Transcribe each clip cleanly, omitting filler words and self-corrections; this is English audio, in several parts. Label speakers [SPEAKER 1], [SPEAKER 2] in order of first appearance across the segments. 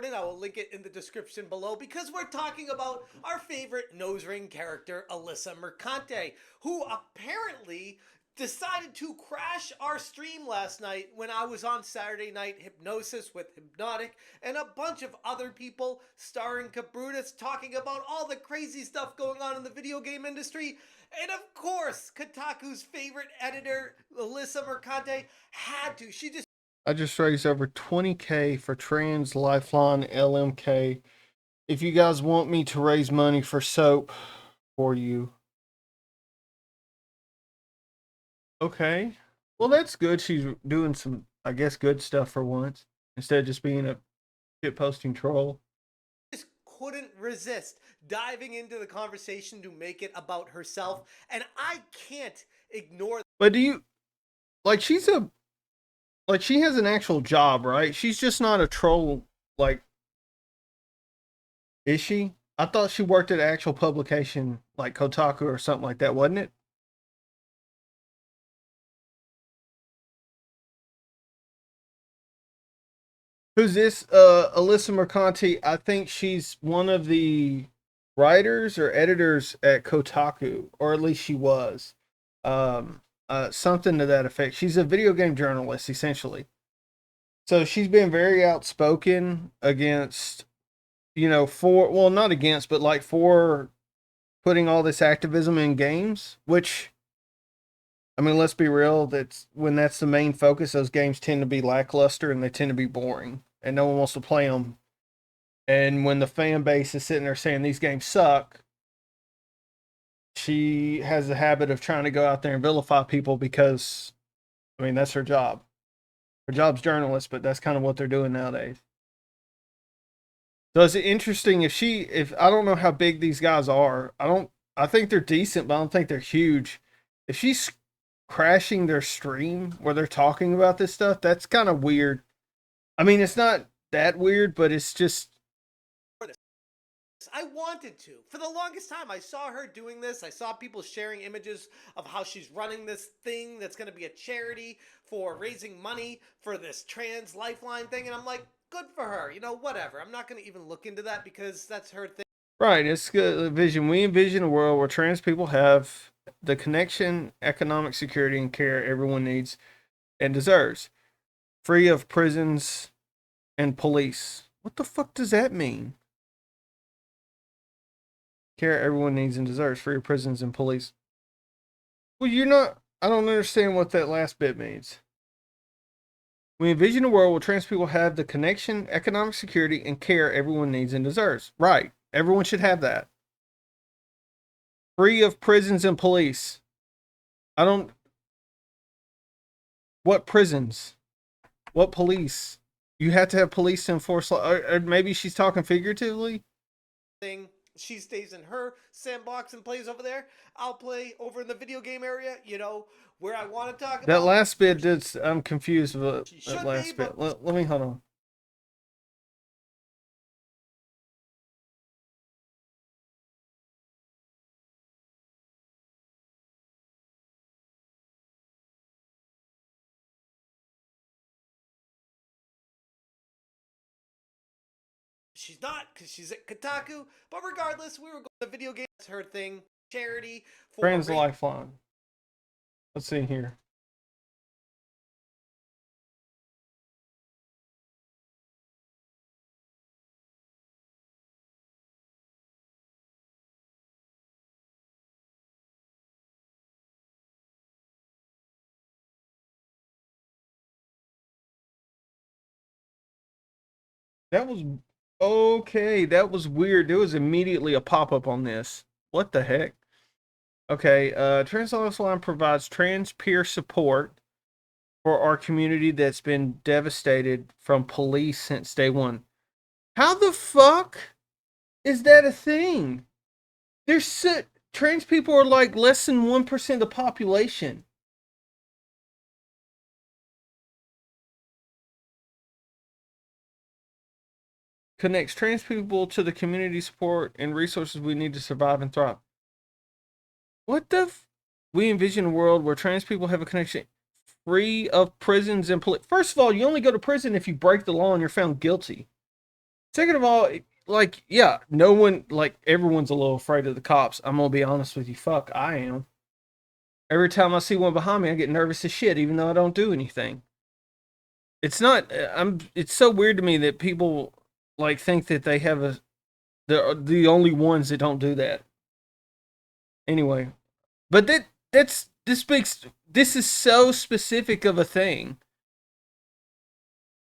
[SPEAKER 1] important. I will link it in the description below because we're talking about our favorite nose ring character, Alyssa Mercante, who apparently decided to crash our stream last night when I was on Saturday Night Hypnosis with Hypnotic and a bunch of other people starring Cabrutus talking about all the crazy stuff going on in the video game industry. And of course, Kotaku's favorite editor, Alyssa Mercante, had to.
[SPEAKER 2] I just raised over 20K for Trans Lifeline LMK. If you guys want me to raise money for soap for you. Okay. Well, that's good. She's doing some, I guess, good stuff for once. Instead of just being a shitposting troll.
[SPEAKER 1] Just couldn't resist diving into the conversation to make it about herself, and I can't ignore.
[SPEAKER 2] But do you, like, she has an actual job, right? She's just not a troll, like, is she? I thought she worked at an actual publication like Kotaku or something like that, wasn't it? Who's this? Alyssa Mercante. I think she's one of the writers or editors at Kotaku, or at least she was. Something to that effect. She's a video game journalist, essentially. So she's been very outspoken against, well, not against, but like for putting all this activism in games, which, I mean, let's be real, that's when that's the main focus, those games tend to be lackluster and they tend to be boring and no one wants to play them. And when the fan base is sitting there saying these games suck, she has a habit of trying to go out there and vilify people because, I mean, that's her job. Her job's journalist, but that's kind of what they're doing nowadays. So is it interesting if I don't know how big these guys are. I think they're decent, but I don't think they're huge. If she's crashing their stream where they're talking about this stuff, that's kind of weird. I mean, it's not that weird, but it's just.
[SPEAKER 1] I wanted to. For the longest time, I saw her doing this. I saw people sharing images of how she's running this thing that's going to be a charity for raising money for this trans lifeline thing. And I'm like, good for her. You know, whatever. I'm not going to even look into that because that's her thing.
[SPEAKER 2] Right. It's good vision. We envision a world where trans people have the connection, economic security, and care everyone needs and deserves, free of prisons and police. What the fuck does that mean? Care everyone needs and deserves, free of prisons and police. Well, I don't understand what that last bit means. We envision a world where trans people have the connection, economic security, and care everyone needs and deserves. Right. Everyone should have that. Free of prisons and police. What prisons? What police? You have to have police to enforce law. Or maybe she's talking figuratively.
[SPEAKER 1] She stays in her sandbox and plays over there. I'll play over in the video game area, where I want to talk about.
[SPEAKER 2] That last bit, I'm confused with that last bit. Let me, hold on.
[SPEAKER 1] She's not, because she's at Kotaku. But regardless, we were going to the video game. That's her thing. Charity.
[SPEAKER 2] Trans Lifeline. Let's see here. That was okay. That was weird. There was immediately a pop-up on this. What the heck? Okay, Trans Lifeline provides trans peer support for our community that's been devastated from police since day one. How the fuck is that a thing? Trans people are like less than 1% of the population. Connects trans people to the community support and resources we need to survive and thrive. What the we envision a world where trans people have a connection free of prisons and police. First of all, you only go to prison if you break the law and you're found guilty. Second of all, like, yeah, no one, like, everyone's a little afraid of the cops. I'm gonna be honest with you. Fuck, I am. Every time I see one behind me, I get nervous as shit, even though I don't do anything. It's not. It's so weird to me that people like think that they have a. They're the only ones that don't do that. Anyway, but that's this speaks. This is so specific of a thing.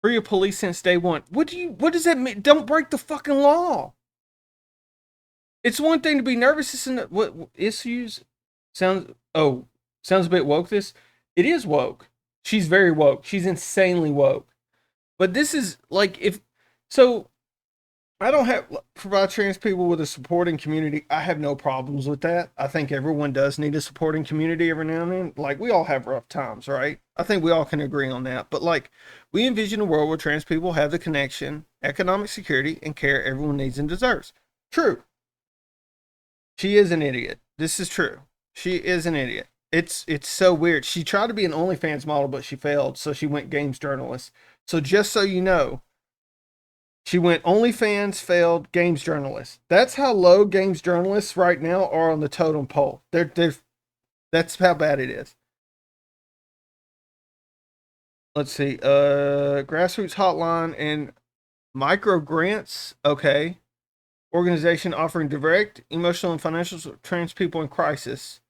[SPEAKER 2] Free of police since day one. What do you? What does that mean? Don't break the fucking law. It's one thing to be nervous. It's what issues sounds. Oh, sounds a bit woke. This it is woke. She's very woke. She's insanely woke. But this is like if so. I don't have provide trans people with a supporting community. I have no problems with that. I think everyone does need a supporting community every now and then. Like we all have rough times, right? I think we all can agree on that. But like we envision a world where trans people have the connection, economic security, and care everyone needs and deserves. True. She is an idiot. This is true. She is an idiot. It's so weird. She tried to be an OnlyFans model, but she failed, so she went games journalist. So just so you know, she went OnlyFans, failed, games journalist. That's how low games journalists right now are on the totem pole. That's how bad it is. Let's see. Grassroots hotline and micro grants. Okay. Organization offering direct emotional and financial support to trans people in crisis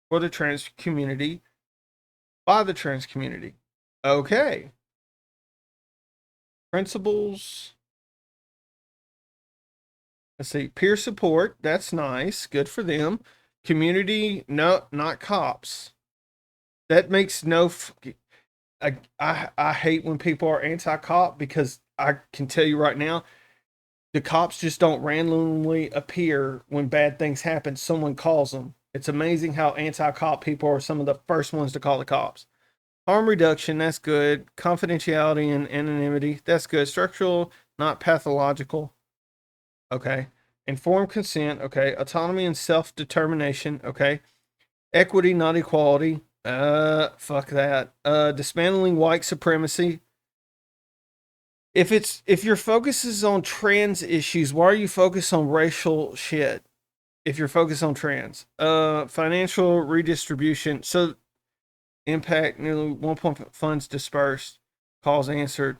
[SPEAKER 2] for the trans community by the trans community. Okay. Principles. Let's see. Peer support. That's nice. Good for them. Community. No, not cops. That makes no. I hate when people are anti-cop because I can tell you right now, the cops just don't randomly appear when bad things happen. Someone calls them. It's amazing how anti-cop people are some of the first ones to call the cops. Harm reduction, that's good. Confidentiality and anonymity, that's good. Structural, not pathological. Okay. Informed consent, okay. Autonomy and self-determination, okay. Equity, not equality. Fuck that. Dismantling white supremacy. If your focus is on trans issues, why are you focused on racial shit? If you're focused on trans, financial redistribution. So impact nearly 1 funds dispersed, calls answered,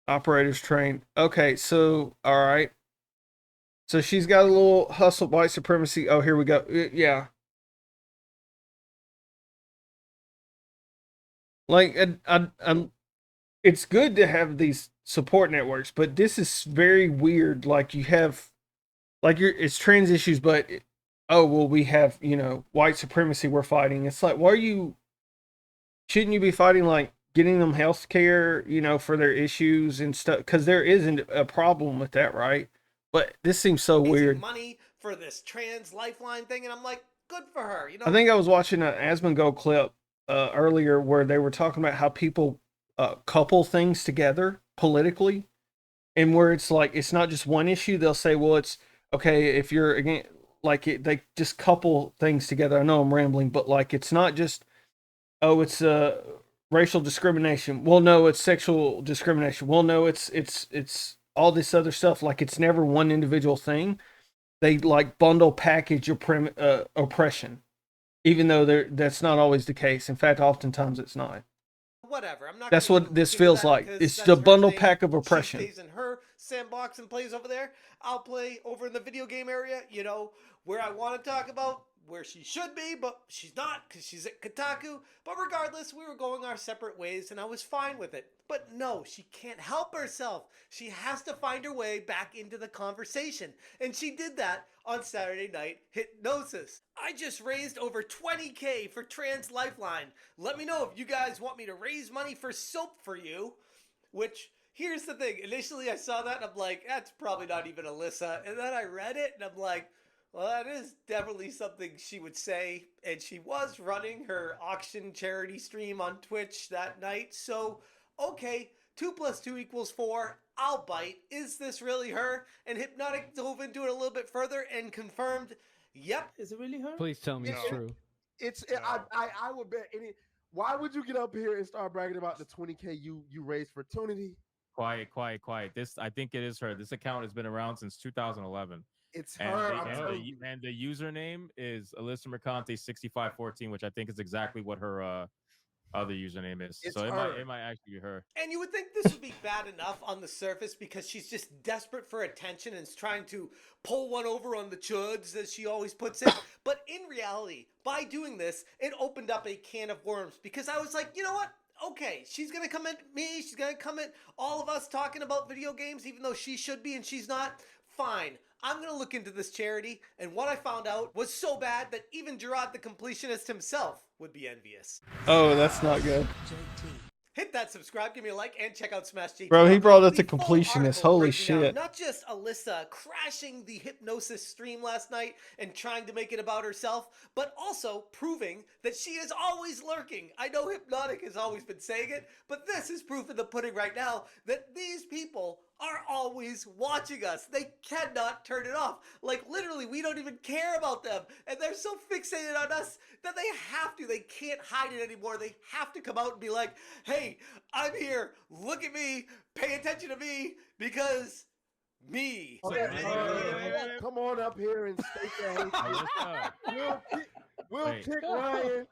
[SPEAKER 2] operators trained. Okay, so all right. So she's got a little hustle white supremacy. Oh, here we go. Yeah. Like I'm it's good to have these support networks, but this is very weird. Like you have like it's trans issues, but oh well, we have white supremacy we're fighting. It's like why are you? Shouldn't you be fighting like getting them health care, for their issues and stuff? Because there isn't a problem with that, right? But this seems so weird.
[SPEAKER 1] Money for this trans lifeline thing, and I'm like, good for her.
[SPEAKER 2] I think I was watching an Asmongold clip earlier where they were talking about how people couple things together politically, and where it's like it's not just one issue. They'll say, well, it's okay if you're again they just couple things together. I know I'm rambling, but like it's not just it's racial discrimination. Well, no, it's sexual discrimination. Well, no, it's all this other stuff. Like it's never one individual thing. They like bundle package oppression, even though that's not always the case. In fact, oftentimes it's not.
[SPEAKER 1] Whatever. I'm not.
[SPEAKER 2] That's what this feels like. It's the bundle pack of oppression.
[SPEAKER 1] She stays in her sandbox and plays over there. I'll play over in the video game area. Where I want to talk about where she should be, but she's not because she's at Kotaku. But regardless, we were going our separate ways, and I was fine with it. But no, she can't help herself. She has to find her way back into the conversation, and she did that on Saturday Night Hypnosis. I just raised over 20K for Trans Lifeline. Let me know if you guys want me to raise money for soap for you. Which, here's the thing. Initially, I saw that, and I'm like, that's probably not even Alyssa. And then I read it, and I'm like, well, that is definitely something she would say. And she was running her auction charity stream on Twitch that night. So, okay, 2 plus 2 equals 4. I'll bite. Is this really her? And Hypnotic dove into it a little bit further and confirmed, yep.
[SPEAKER 3] Is it really her?
[SPEAKER 4] Please tell me it's true.
[SPEAKER 5] I would bet any. Why would you get up here and start bragging about the 20K you raised for Tunity?
[SPEAKER 3] quiet. I think it is her. This account has been around since 2011,
[SPEAKER 5] It's
[SPEAKER 3] and
[SPEAKER 5] her.
[SPEAKER 3] the
[SPEAKER 5] I'm
[SPEAKER 3] and
[SPEAKER 5] telling
[SPEAKER 3] the
[SPEAKER 5] you.
[SPEAKER 3] and the username is Alyssa Mercante 6514, which I think is exactly what her other username is.
[SPEAKER 5] It's
[SPEAKER 3] So it
[SPEAKER 5] her.
[SPEAKER 3] might actually be her.
[SPEAKER 1] And you would think this would be bad enough on the surface because she's just desperate for attention and is trying to pull one over on the chuds, as she always puts it. But in reality, by doing this, it opened up a can of worms because I was like, you know what? Okay, she's gonna come at me, she's gonna come at all of us talking about video games, even though she should be and she's not. Fine. I'm gonna look into this charity, and what I found out was so bad that even Gerard the completionist himself would be envious.
[SPEAKER 2] Oh, that's not good.
[SPEAKER 1] Hit that subscribe, give me a like, and check out Smash JT.
[SPEAKER 2] Bro, he brought us
[SPEAKER 1] The
[SPEAKER 2] a
[SPEAKER 1] full
[SPEAKER 2] completionist.
[SPEAKER 1] article
[SPEAKER 2] Holy
[SPEAKER 1] breaking down
[SPEAKER 2] shit.
[SPEAKER 1] not just Alyssa crashing the hypnosis stream last night and trying to make it about herself, but also proving that she is always lurking. I know Hypnotic has always been saying it, but this is proof in the pudding right now that these people are always watching us. They cannot turn it off. Like, literally, we don't even care about them. And they're so fixated on us that they have to. They can't hide it anymore. They have to come out and be like, hey, I'm here. Look at me. Pay attention to me because me.
[SPEAKER 5] Come on up here and state your hate. We'll kick Ryan.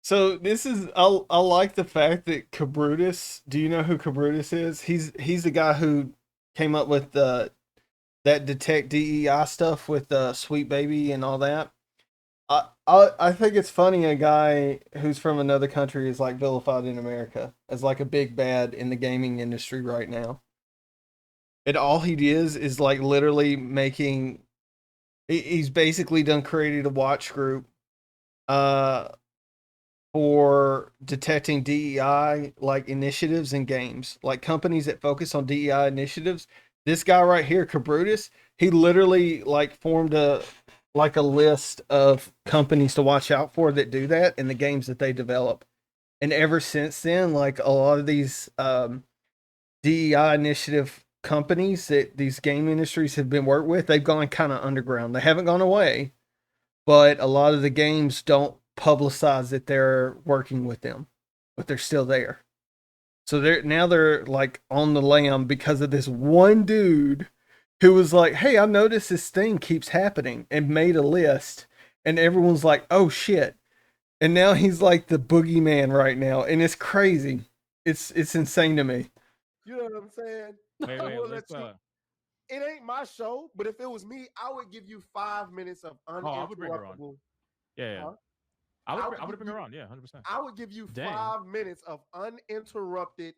[SPEAKER 2] So this is I like the fact that Cabrutus. Do you know who Cabrutus is? He's the guy who came up with that detect DEI stuff with Sweet Baby and all that. I think it's funny a guy who's from another country is like vilified in America as like a big bad in the gaming industry right now. And all he is like literally making. He's basically done created a watch group. For detecting DEI like initiatives in games, like companies that focus on DEI initiatives. This guy right here, Cabrutus, he literally like formed a list of companies to watch out for that do that in the games that they develop. And ever since then, like a lot of these DEI initiative companies that these game industries have been worked with, they've gone kind of underground. They haven't gone away, but a lot of the games don't publicize that they're working with them, but they're still there. So they're like on the lam because of this one dude who was like, "Hey, I noticed this thing keeps happening," and made a list, and everyone's like, "Oh shit!" And now he's like the boogeyman right now, and it's crazy. It's insane to me.
[SPEAKER 5] You know what I'm saying?
[SPEAKER 3] Wait,
[SPEAKER 5] I will let you.
[SPEAKER 3] Alyssa.
[SPEAKER 5] It ain't my show, but if it was me, I would give you 5 minutes of
[SPEAKER 3] Oh, I would bring her on.
[SPEAKER 5] uninterruptible.
[SPEAKER 3] Yeah.
[SPEAKER 5] Huh?
[SPEAKER 3] I would bring her on. Yeah, 100%.
[SPEAKER 5] I would give you
[SPEAKER 3] Dang.
[SPEAKER 5] 5 minutes of uninterrupted.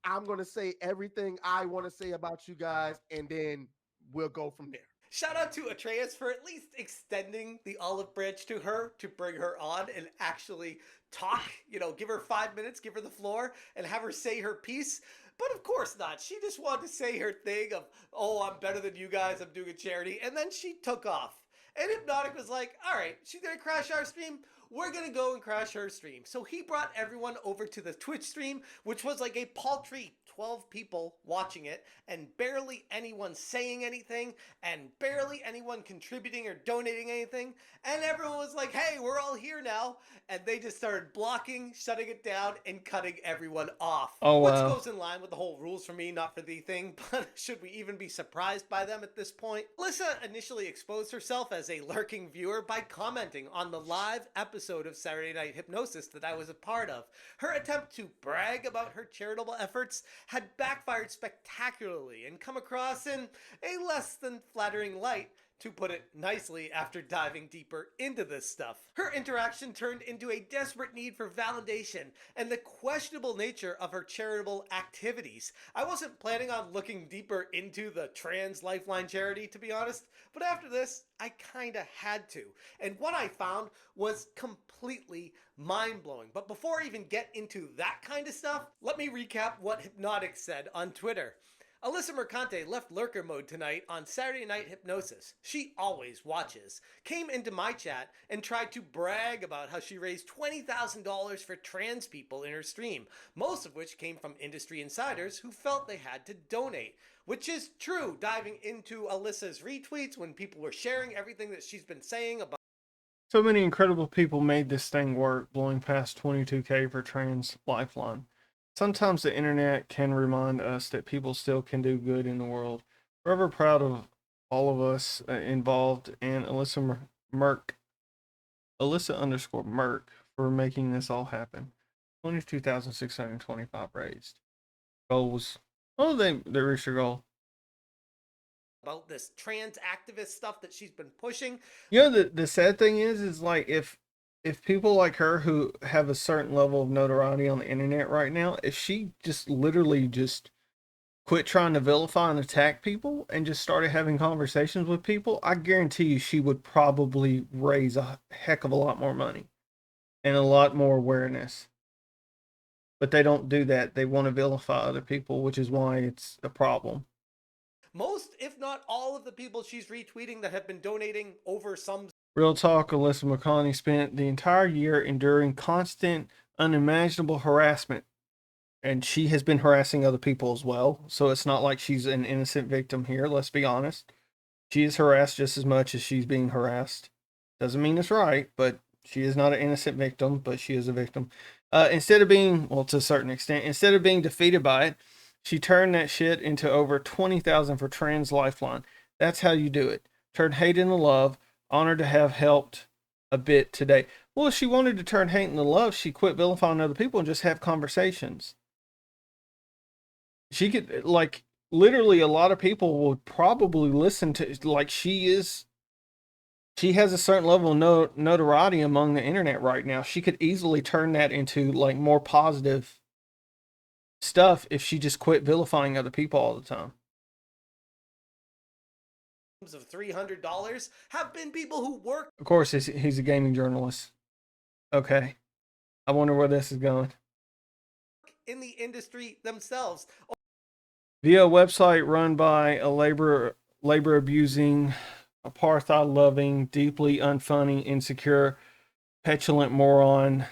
[SPEAKER 5] I'm gonna say everything I want to say about you guys, and then we'll go from there.
[SPEAKER 1] Shout out to Atreus for at least extending the olive branch to her to bring her on and actually talk. You know, give her 5 minutes, give her the floor, and have her say her piece. But of course not. She just wanted to say her thing of, oh, I'm better than you guys, I'm doing a charity. And then she took off. And Hypnotic was like, all right, she's going to crash our stream. We're going to go and crash her stream. So he brought everyone over to the Twitch stream, which was like a paltry 12 people watching it and barely anyone saying anything and barely anyone contributing or donating anything. And everyone was like, hey, we're all here now. And they just started blocking, shutting it down, and cutting everyone off.
[SPEAKER 2] Oh, wow.
[SPEAKER 1] Which goes in line with the whole rules for me, not for thee thing, but should we even be surprised by them at this point? Alyssa initially exposed herself as a lurking viewer by commenting on the live episode of Saturday Night Hypnosis that I was a part of. Her attempt to brag about her charitable efforts had backfired spectacularly and come across in a less than flattering light, to put it nicely, after diving deeper into this stuff. Her interaction turned into a desperate need for validation and the questionable nature of her charitable activities. I wasn't planning on looking deeper into the Trans Lifeline charity, to be honest, but after this, I kinda had to. And what I found was completely mind-blowing. But before I even get into that kind of stuff, let me recap what Hypnotic said on Twitter. Alyssa Mercante left lurker mode tonight on Saturday Night Hypnosis. She always watches. Came into my chat and tried to brag about how she raised $20,000 for trans people in her stream, most of which came from industry insiders who felt they had to donate. Which is true, diving into Alyssa's retweets when people were sharing everything that she's been saying about.
[SPEAKER 2] So many incredible people made this thing work, blowing past 22K for Trans Lifeline. sometimes the internet can remind us that people still can do good in the world. Forever proud of all of us involved, and Alyssa underscore Merc for making this all happen. 22,625 raised. Goals. Oh, they reached their goal.
[SPEAKER 1] About this trans activist stuff that she's been pushing.
[SPEAKER 2] You know, the sad thing is like if people like her who have a certain level of notoriety on the internet right now, if she just literally just quit trying to vilify and attack people and just started having conversations with people, I guarantee you she would probably raise a heck of a lot more money and a lot more awareness. But they don't do that. They want to vilify other people, which is why it's a problem.
[SPEAKER 1] Most, if not all, of the people she's retweeting that have been donating over some
[SPEAKER 2] Real talk, Alyssa McConney spent the entire year enduring constant, unimaginable harassment. And she has been harassing other people as well. So it's not like she's an innocent victim here, let's be honest. She is harassed just as much as she's being harassed. Doesn't mean it's right, but she is not an innocent victim, but she is a victim. Instead of being, well, to a certain extent, instead of being defeated by it, she turned that shit into over 20,000 for Trans Lifeline. That's how you do it. Turn hate into love. Honored to have helped a bit today. Well, if she wanted to turn hate into love, she quit vilifying other people and just have conversations. She could, like, literally a lot of people would probably listen to, like, she has a certain level of notoriety among the internet right now. She could easily turn that into like more positive stuff if she just quit vilifying other people all the time.
[SPEAKER 1] of $300 have been people who work
[SPEAKER 2] Of course, he's a gaming journalist. Okay. I wonder where this is going.
[SPEAKER 1] in the industry themselves.
[SPEAKER 2] Via a website run by a labor abusing, apartheid loving, deeply unfunny, insecure, petulant moron.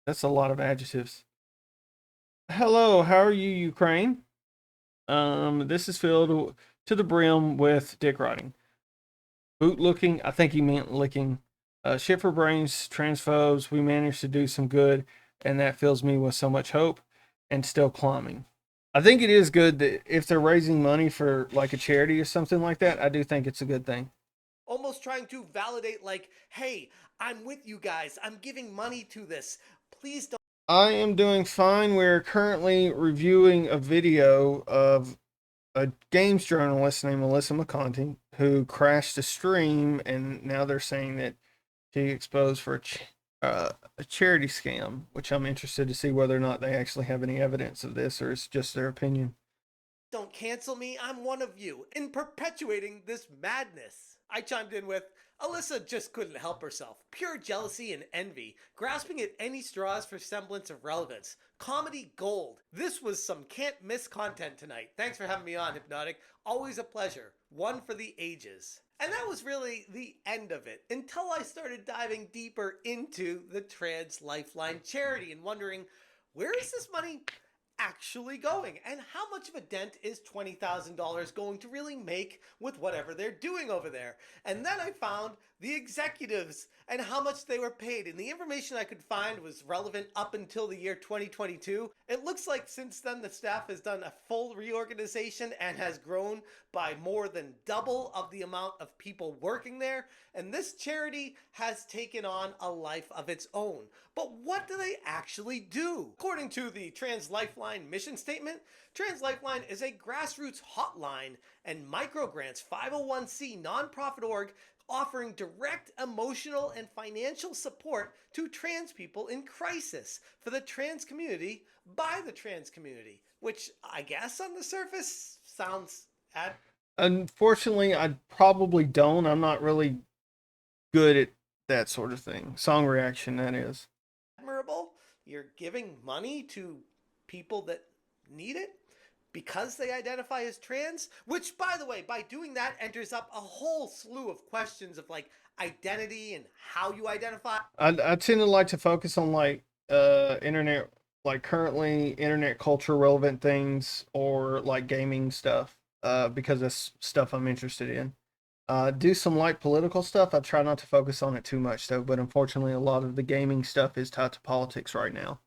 [SPEAKER 2] That's a lot of adjectives. Hello, how are you, Ukraine? This is filled to the brim with dick riding. Boot looking, I think he meant licking. Shit for brains, transphobes, we managed to do some good, and that fills me with so much hope and still climbing. I think it is good that if they're raising money for like a charity or something like that, I do think it's a good thing.
[SPEAKER 1] Almost trying to validate, like, hey, I'm with you guys. I'm giving money to this. Please don't.
[SPEAKER 2] I am doing fine. We're currently reviewing a video of a games journalist named Alyssa McConty who crashed a stream, and now they're saying that she exposed for a charity scam, which I'm interested to see whether or not they actually have any evidence of this or it's just their opinion.
[SPEAKER 1] Don't cancel me. I'm one of you. In perpetuating this madness, I chimed in with, Alyssa just couldn't help herself. Pure jealousy and envy, grasping at any straws for semblance of relevance. Comedy gold. This was some can't miss content tonight. Thanks for having me on, Hypnotic. Always a pleasure. One for the ages. And that was really the end of it until I started diving deeper into the Trans Lifeline charity and wondering, where is this money actually going, and how much of a dent is $20,000 going to really make with whatever they're doing over there? And then I found the executives and how much they were paid, and the information I could find was relevant up until the year 2022. It looks like since then the staff has done a full reorganization and has grown by more than double of the amount of people working there, and this charity has taken on a life of its own. But what do they actually do? According to the Trans Lifeline mission statement, Trans Lifeline is a grassroots hotline and microgrants 501c nonprofit org offering direct emotional and financial support to trans people in crisis for the trans community by the trans community, which I guess on the surface sounds
[SPEAKER 2] Unfortunately, I probably don't. I'm not really good at that sort of thing. Song reaction, that is.
[SPEAKER 1] admirable. You're giving money to people that need it because they identify as trans, which, by the way, by doing that enters up a whole slew of questions of like identity and how you identify.
[SPEAKER 2] I tend to like to focus on like internet, like currently internet culture relevant things or like gaming stuff because that's stuff I'm interested in. Do some light political stuff. I try not to focus on it too much though, but unfortunately a lot of the gaming stuff is tied to politics right now.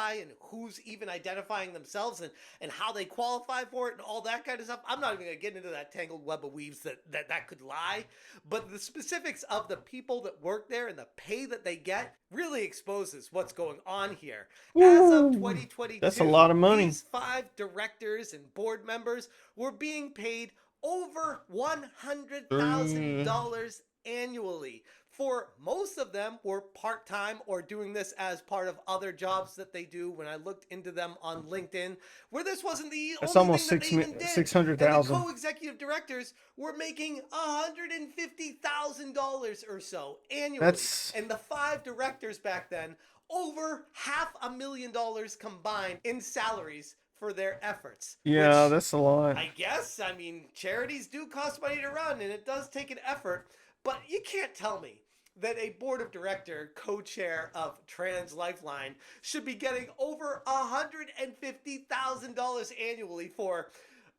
[SPEAKER 1] and who's even identifying themselves and how they qualify for it and all that kind of stuff. I'm not even going to get into that tangled web of weaves that could lie. But the specifics of the people that work there and the pay that they get really exposes what's going on here. As of
[SPEAKER 2] Woo,
[SPEAKER 1] 2022,
[SPEAKER 2] that's a lot of money.
[SPEAKER 1] these 5 directors and board members were being paid over $100,000 annually. For most of them were part-time or doing this as part of other jobs that they do. When I looked into them on LinkedIn, where this wasn't the
[SPEAKER 2] That's
[SPEAKER 1] only
[SPEAKER 2] almost
[SPEAKER 1] thing that they even did.
[SPEAKER 2] 600,000.
[SPEAKER 1] And the co-executive directors were making $150,000 or so annually. And the 5 directors back then, over $500,000 combined in salaries for their efforts.
[SPEAKER 2] Yeah,
[SPEAKER 1] which,
[SPEAKER 2] that's a lot.
[SPEAKER 1] I guess, I mean, charities do cost money to run, and it does take an effort, but you can't tell me that a board of director co-chair of Trans Lifeline should be getting over $150,000 annually for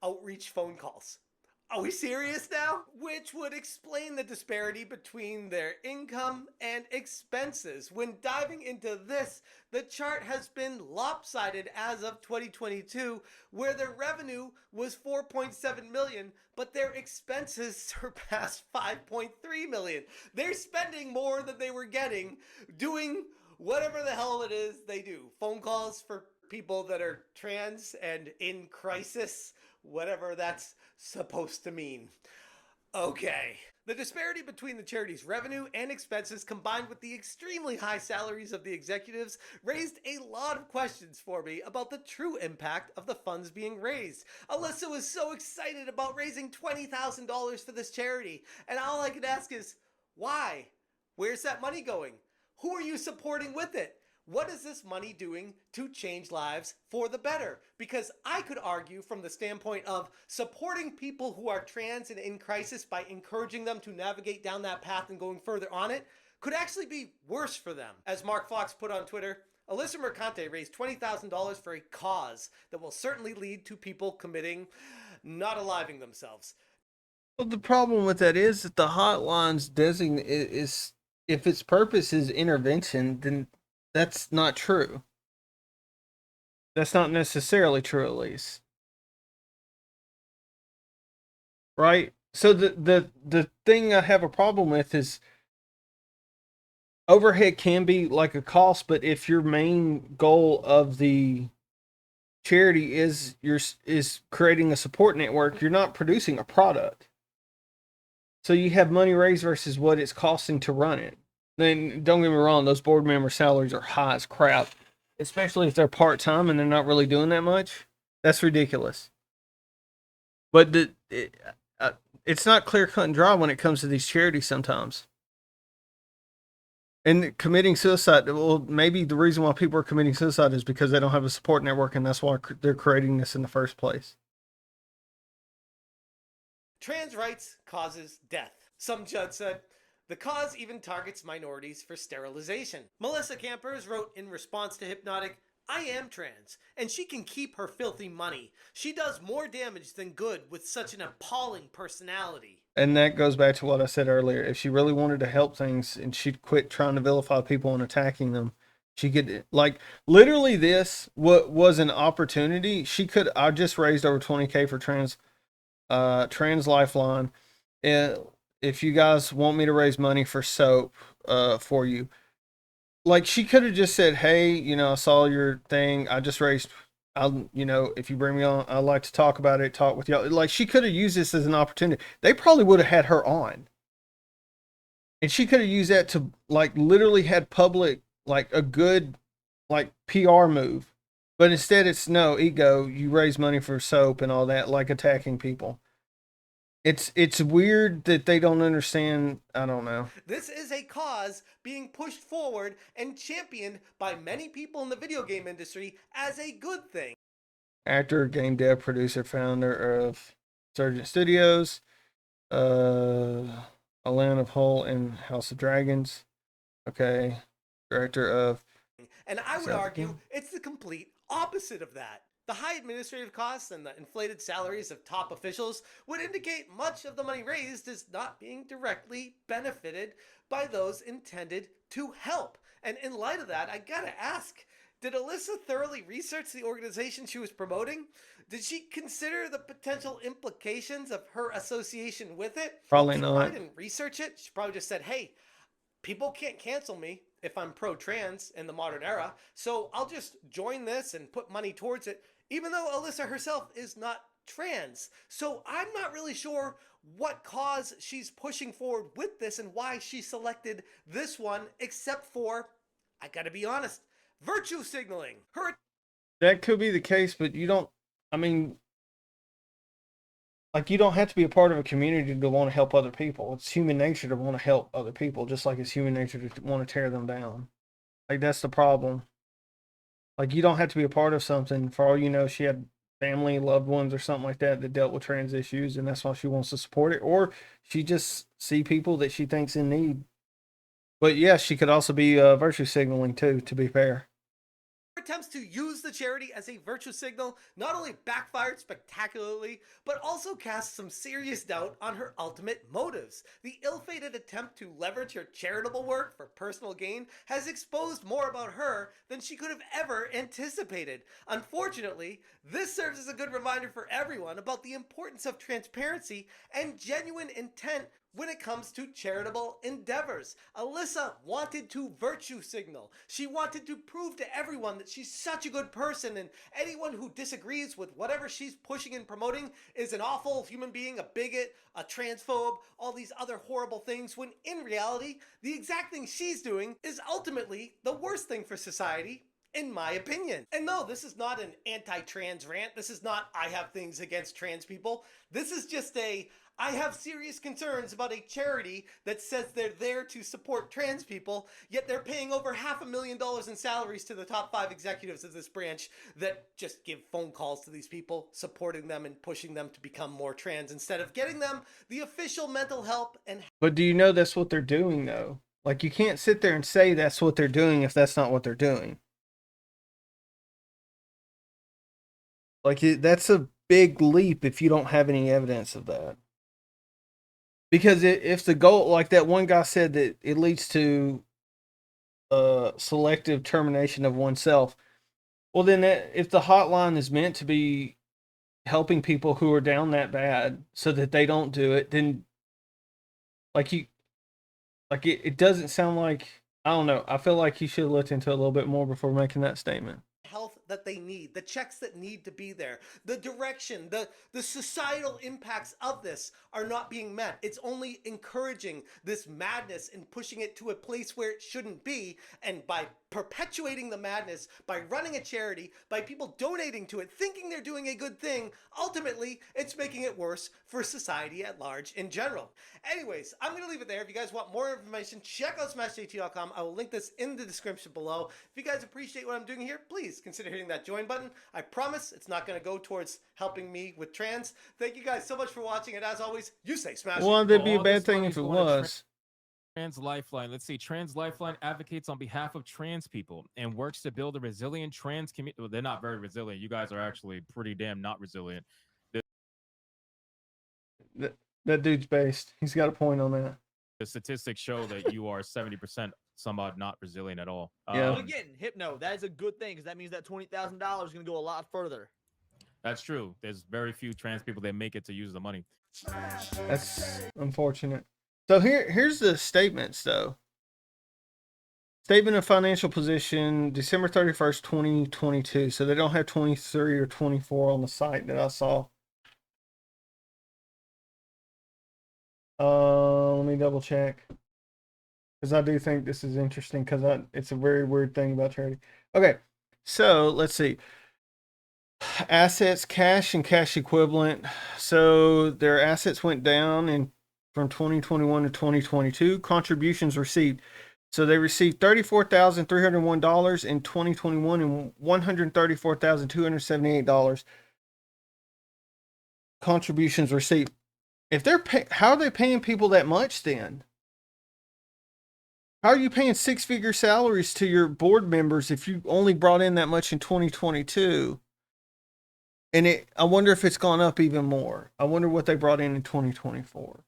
[SPEAKER 1] outreach phone calls. Are we serious now? Which would explain the disparity between their income and expenses. When diving into this, the chart has been lopsided as of 2022, where their revenue was 4.7 million, but their expenses surpassed 5.3 million. They're spending more than they were getting doing whatever the hell it is they do. Phone calls for people that are trans and in crisis, whatever that's supposed to mean. Okay. The disparity between the charity's revenue and expenses, combined with the extremely high salaries of the executives, raised a lot of questions for me about the true impact of the funds being raised. Alyssa was so excited about raising $20,000 for this charity, and all I could ask is, why? Where's that money going? Who are you supporting with it? What is this money doing to change lives for the better? Because I could argue from the standpoint of supporting people who are trans and in crisis by encouraging them to navigate down that path and going further on it could actually be worse for them. As Mark Fox put on Twitter, Alyssa Mercante raised $20,000 for a cause that will certainly lead to people committing not aliving themselves.
[SPEAKER 2] Well, the problem with that is that the hotline's designate is if its purpose is intervention, then that's not true. That's not necessarily true, at least. Right? So the thing I have a problem with is overhead can be like a cost, but if your main goal of the charity is creating a support network, you're not producing a product. So you have money raised versus what it's costing to run it. Then don't get me wrong, those board member salaries are high as crap, especially if they're part-time and they're not really doing that much. That's ridiculous. But it's not clear cut and dry when it comes to these charities sometimes. And committing suicide, well, maybe the reason why people are committing suicide is because they don't have a support network, and that's why they're creating this in the first place.
[SPEAKER 1] Trans rights causes death. Some judge said, the cause even targets minorities for sterilization. Melissa Campers wrote in response to Hypnotic, I am trans, and she can keep her filthy money. She does more damage than good with such an appalling personality.
[SPEAKER 2] And that goes back to what I said earlier. If she really wanted to help things and she'd quit trying to vilify people and attacking them, she could, like, literally this what was an opportunity. I just raised over 20K for Trans Lifeline. And if you guys want me to raise money for soap for you, like, she could have just said, hey, I saw your thing. I just raised, if you bring me on, I'd like to talk about it, talk with y'all. Like, she could have used this as an opportunity. They probably would have had her on. And she could have used that to, like, literally had public, like, a good, like, PR move. But instead it's, no, ego, you raise money for soap and all that, like attacking people. It's weird that they don't understand. I don't know.
[SPEAKER 1] This is a cause being pushed forward and championed by many people in the video game industry as a good thing.
[SPEAKER 2] Actor, game dev, producer, founder of Surgeon Studios, A Land of Hull and House of Dragons. Okay. Director of...
[SPEAKER 1] And I would argue it's the complete opposite of that. The high administrative costs and the inflated salaries of top officials would indicate much of the money raised is not being directly benefited by those intended to help. And in light of that, I gotta ask, Did Alyssa thoroughly research the organization she was promoting? Did she consider the potential implications of her association with it?
[SPEAKER 2] Probably
[SPEAKER 1] She
[SPEAKER 2] not.
[SPEAKER 1] probably didn't research it. She probably just said, hey, people can't cancel me if I'm pro-trans in the modern era, so I'll just join this and put money towards it, even though Alyssa herself is not trans. So I'm not really sure what cause she's pushing forward with this and why she selected this one, except for, I gotta be honest, virtue signaling. Her
[SPEAKER 2] That could be the case, but you don't. I mean, like, you don't have to be a part of a community to want to help other people. It's human nature to want to help other people, just like it's human nature to want to tear them down. Like, that's the problem. Like, you don't have to be a part of something. For all you know, she had family, loved ones, or something like that that dealt with trans issues, and that's why she wants to support it. Or she just see people that she thinks in need. But yeah, she could also be virtue signaling too, to be fair.
[SPEAKER 1] attempts to use the charity as a virtue signal not only backfired spectacularly, but also cast some serious doubt on her ultimate motives. The ill-fated attempt to leverage her charitable work for personal gain has exposed more about her than she could have ever anticipated. Unfortunately, this serves as a good reminder for everyone about the importance of transparency and genuine intent when it comes to charitable endeavors. Alyssa wanted to virtue signal. She wanted to prove to everyone that she's such a good person, and anyone who disagrees with whatever she's pushing and promoting is an awful human being, a bigot, a transphobe, all these other horrible things, when in reality, the exact thing she's doing is ultimately the worst thing for society, in my opinion. And no, this is not an anti-trans rant. This is not I have things against trans people. This is just a I have serious concerns about a charity that says they're there to support trans people, yet they're paying over $500,000 in salaries to the top 5 executives of this branch that just give phone calls to these people, supporting them and pushing them to become more trans instead of getting them the official mental help and.
[SPEAKER 2] But do you know that's what they're doing, though? Like, you can't sit there and say that's what they're doing if that's not what they're doing. Like, that's a big leap if you don't have any evidence of that. Because if the goal, like that one guy said, that it leads to selective termination of oneself, well, then if the hotline is meant to be helping people who are down that bad so that they don't do it, then like it doesn't sound like, I don't know. I feel like he should have looked into it a little bit more before making that statement.
[SPEAKER 1] Health that they need, the checks that need to be there, the direction, the societal impacts of this are not being met. It's only encouraging this madness and pushing it to a place where it shouldn't be. And by perpetuating the madness, by running a charity, by people donating to it, thinking they're doing a good thing, ultimately it's making it worse for society at large in general. Anyways, I'm going to leave it there. If you guys want more information, check out smashjt.com. I will link this in the description below. If you guys appreciate what I'm doing here, please consider hitting that join button. I promise it's not going to go towards helping me with trans. Thank you guys so much for watching, and as always, you say smash.
[SPEAKER 2] Well, that'd be a
[SPEAKER 3] All
[SPEAKER 2] bad
[SPEAKER 3] this
[SPEAKER 2] thing
[SPEAKER 3] money's
[SPEAKER 2] if it
[SPEAKER 3] going to
[SPEAKER 2] was.
[SPEAKER 3] Trans Lifeline. Let's see. Trans Lifeline advocates on behalf of trans people and works to build a resilient trans community. Well, they're not very resilient. You guys are actually pretty damn not resilient.
[SPEAKER 2] That dude's based. He's got a point on that.
[SPEAKER 3] The statistics show that you are 70% some odd not resilient at all.
[SPEAKER 2] Yeah.
[SPEAKER 4] But again, Hypno, that is a good thing because that means that $20,000 is going to go a lot further.
[SPEAKER 3] That's true. There's very few trans people that make it to use the money.
[SPEAKER 2] That's unfortunate. So here's the statements, though. Statement of financial position, December 31st, 2022. So they don't have 23 or 24 on the site that I saw. Let me double check. Because I do think this is interesting because it's a very weird thing about charity. Okay, so let's see. Assets, cash, and cash equivalent. So their assets went down from 2021 to 2022. Contributions received. So they received $34,301 in 2021 and $134,278 contributions received. If they're how are they paying people that much then? How are you paying 6-figure salaries to your board members if you only brought in that much in 2022? And I wonder if it's gone up even more. I wonder what they brought in 2024.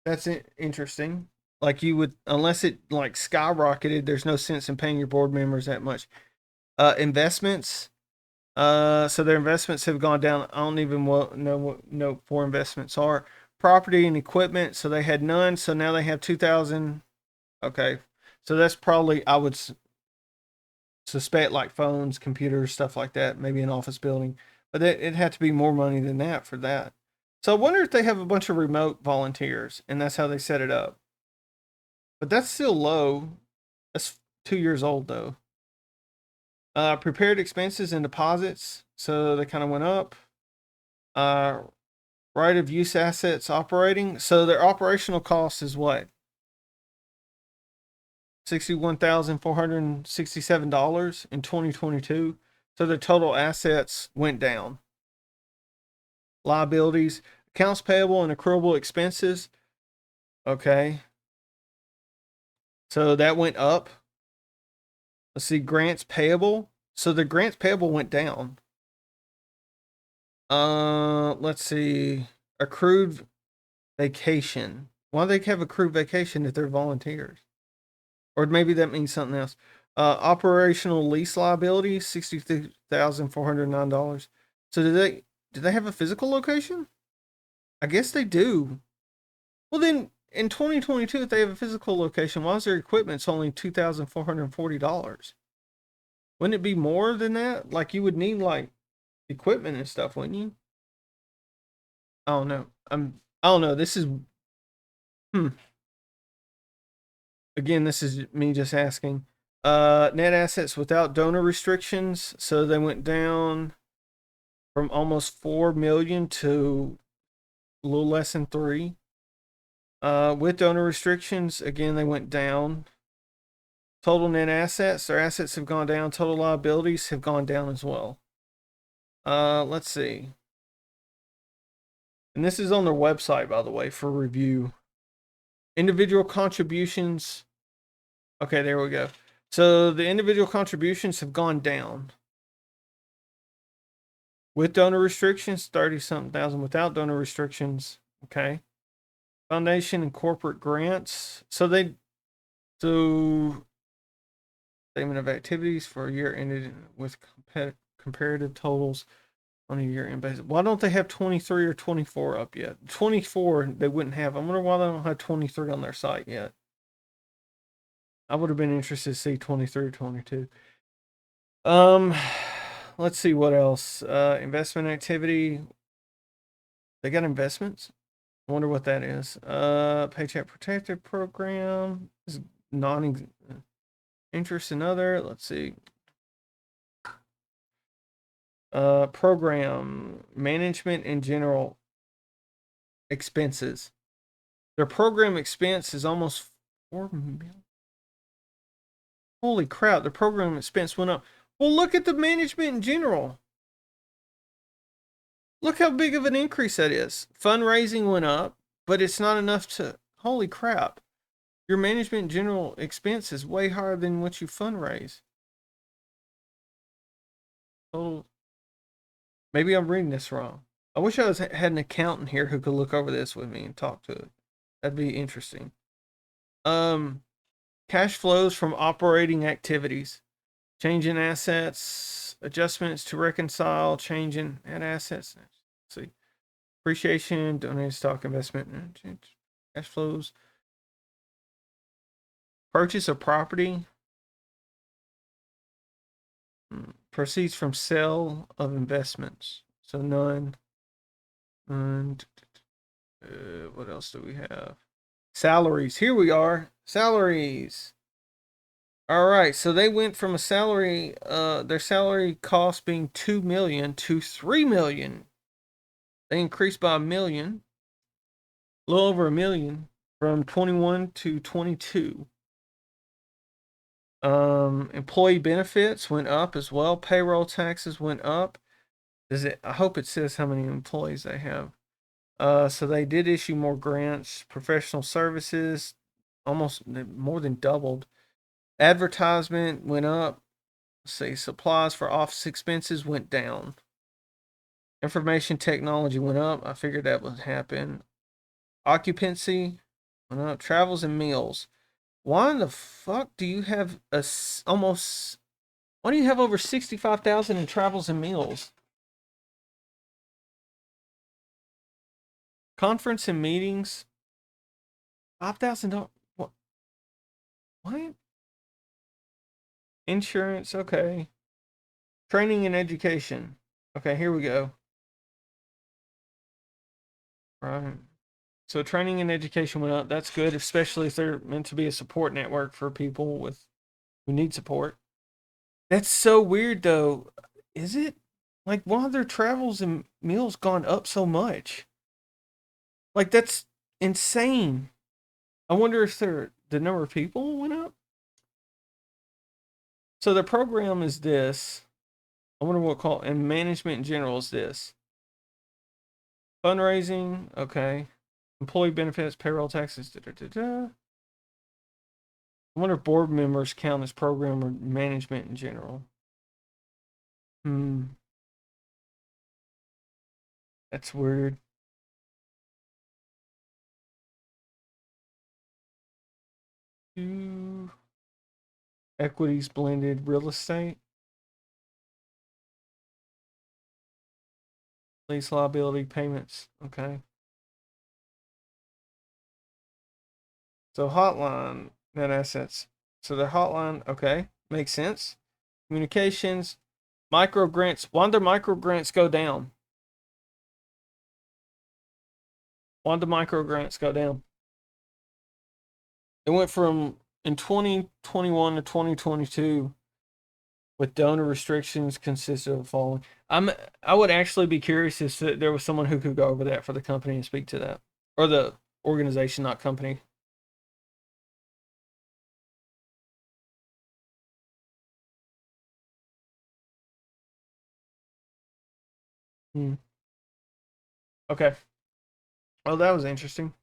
[SPEAKER 2] That's interesting. Like you would, unless it like skyrocketed, there's no sense in paying your board members that much. Investments. So their investments have gone down. I don't even know what four investments are. Property and equipment. So they had none. So now they have 2,000. Okay. So that's probably, I would suspect, like phones, computers, stuff like that. Maybe an office building. But it had to be more money than that for that. So I wonder if they have a bunch of remote volunteers and that's how they set it up. But that's still low. That's 2 years old though. Prepared expenses and deposits, so they kind of went up. Uh, right of use assets operating, so their operational cost is what? $61,467 in 2022. So the total assets went down. Liabilities, accounts payable and accruable expenses. Okay. So that went up. Let's see, grants payable. So the grants payable went down. Let's see. Accrued vacation. Why do they have accrued vacation if they're volunteers? Or maybe that means something else. Operational lease liability, $62,409. So do they have a physical location? I guess they do. Well then in 2022, if they have a physical location, why is their equipment's only $2,440? Wouldn't it be more than that? Like you would need like equipment and stuff, wouldn't you? I don't know. I don't know. This is again, this is me just asking. Net assets without donor restrictions, so they went down from almost 4 million to a little less than 3. With donor restrictions, again, they went down. Total net assets, their assets have gone down. Total liabilities have gone down as well. Let's see. And this is on their website, by the way, for review. Individual contributions. Okay, there we go. So the individual contributions have gone down. With donor restrictions, 30-something thousand. Without donor restrictions, okay. Foundation and corporate grants. So statement of activities for a year ended with comparative totals on a year end basis. Why don't they have 23 or 24 up yet? 24 they wouldn't have. I wonder why they don't have 23 on their site yet. I would have been interested to see 23 or 22. Let's see what else. Investment activity. They got investments. I wonder what that is. Paycheck Protected Program is non interest and other. Let's see. Program management and general expenses. Their program expense is almost 4 million. Holy crap! The program expense went up. Well, look at the management in general. Look how big of an increase that is. Fundraising went up, but it's not enough to. Holy crap! Your management and general expense is way higher than what you fundraise. Total. Maybe I'm reading this wrong. I wish I had an accountant here who could look over this with me and talk to it. That'd be interesting. Cash flows from operating activities. Change in assets, adjustments to reconcile, change in net assets. Let's see. Appreciation, donated stock investment, and change cash flows. Purchase of property. Proceeds from sale of investments. So none. And what else do we have? Salaries. Here we are. Salaries. All right. So they went from a salary, their salary cost being 2 million to 3 million. They increased by 1 million, a little over 1 million from 21 to 22. Employee benefits went up as well. Payroll taxes went up. I hope it says how many employees they have. So they did issue more grants. Professional services almost more than doubled. Advertisement went up. Let's see, supplies for office expenses went down. Information technology went up. I figured that would happen. Occupancy Travels and meals. Why in the fuck do you have almost? Why do you have over 65,000 in travels and meals? Conference and meetings. $5,000. What? What? Insurance. Okay. Training and education. Okay, here we go. Right. So training and education went up. That's good, especially if they're meant to be a support network for people who need support. That's so weird though. Is it? Like, why have their travels and meals gone up so much? Like, that's insane. I wonder if the number of people went up. So the program is this. I wonder what call and management in general is this. Fundraising, okay. Employee benefits, payroll taxes. Da, da, da, da. I wonder if board members count as program or management in general. That's weird. Equities blended real estate. Lease liability payments. Okay. So hotline net assets. So the hotline, okay, makes sense. Communications, micro grants. Why did the micro grants go down? Why did the micro grants go down? It went from in 2021 to 2022 with donor restrictions consisted of following. I would actually be curious if there was someone who could go over that for the company and speak to that. Or the organization, not company. Okay. Oh, that was interesting.